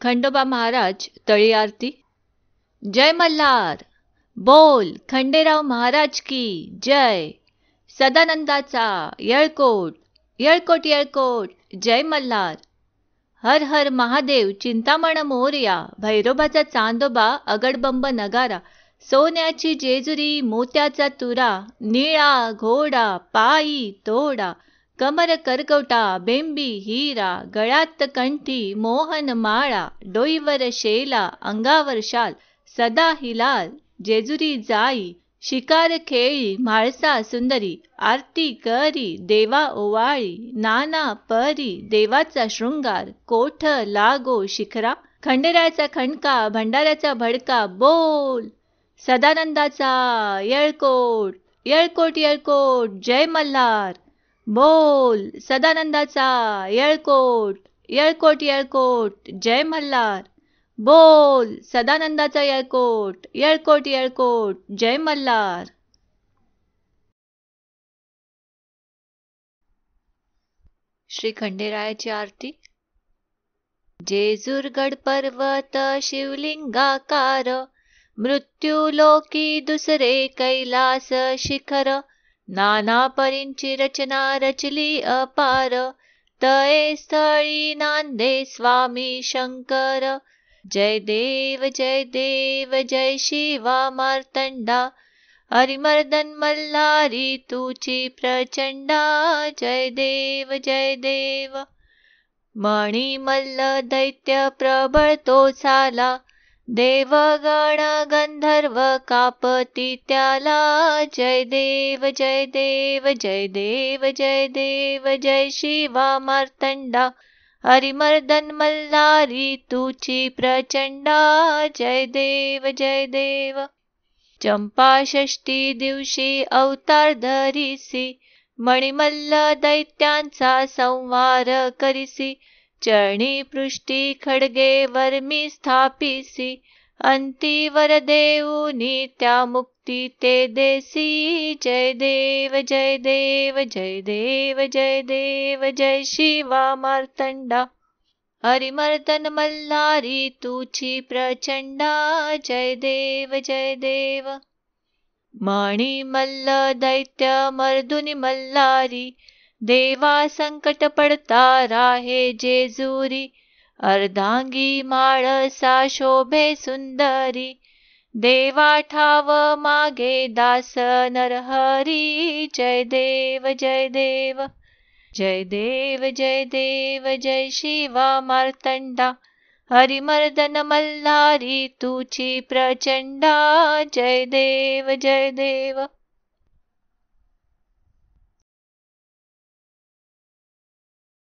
खंडोबा महाराज तळी आरती. जय मल्हार, बोल खंडेराव महाराज की जय. सदानंदाचा येळकोट, येळकोट येळकोट, जय मल्हार. हर हर महादेव चिंतामण मोरया, भैरोबाचा चांदोबा अगडबंब नगारा, सोन्याची जेजुरी मोत्याचा तुरा, निळा घोडा पायी तोडा, कमर करकवटा बेंबी हिरा, गळ्यात कंठी मोहन माळा, डोईवर शेला अंगावर शाल, सदा हिलाल जेजुरी जाई, शिकार खेळी म्हाळसा सुंदरी, आरती करी देवा ओवाळी, नाना परी देवाचा शृंगार, कोठ लागो शिखरा, खंडेरायाचा खणका भंडाऱ्याचा भडका, बोल सदानंदाचा येळकोट, येळकोट येळकोट, जय मल्हार. बोल सदानंदाचा येळकोट, येळकोट येळकोट, जय मल्हार. बोल सदानंदाचा येळकोट, येळकोट येळकोट, जय मल्हार. श्री खंडेरायाची आरती. जेजूरगड पर्वत शिवलिंगाकार, मृत्यूलोकी दुसरे कैलास शिखर, नाना परींची रचना रचली अपार, तये स्थळी नांदे स्वामी शंकर. जय देव जय देव जय शिवा मार्तंडा, हरिमर्दन मल्हारी तुची प्रचंडा. जय देव जय देव. मणिमल्ल दैत्य प्रबळ तो झाला, देवगण गंधर्व कापती त्याला. जय देव जय देव जय देव जय देव जय शिवा मार्तंडा, हरिमर्दन मल्हारी तुची प्रचंडा. जय देव जय देव. चंपा षष्ठी दिवशी अवतार धरिसी, मणिमल्ल दैत्यांचा संहार करिसी, चरणी पृष्ठी खडगे वर्मी स्थापिसी, अंतीवर देऊनी त्या मुक्ती ते देसी. जय देव जय देव जय देव जय देव जय शिवा मार्तंडा, हरिमर्दन मल्हारी तुची प्रचंडा. जय देव जय देव. मणिमल्ल दैत्य मर्दुनी मल्हारी, देवा संकट पडता राहे जेजुरी, अर्धांगी माळसा शोभे सुंदरी, देवा ठाव मागे दास नरहरी. जय देव जय देव. जय देव जय देव जय शिवा मार्तंडा, हरिमर्दन मल्हारी तुची प्रचंडा. जय देव जय देव.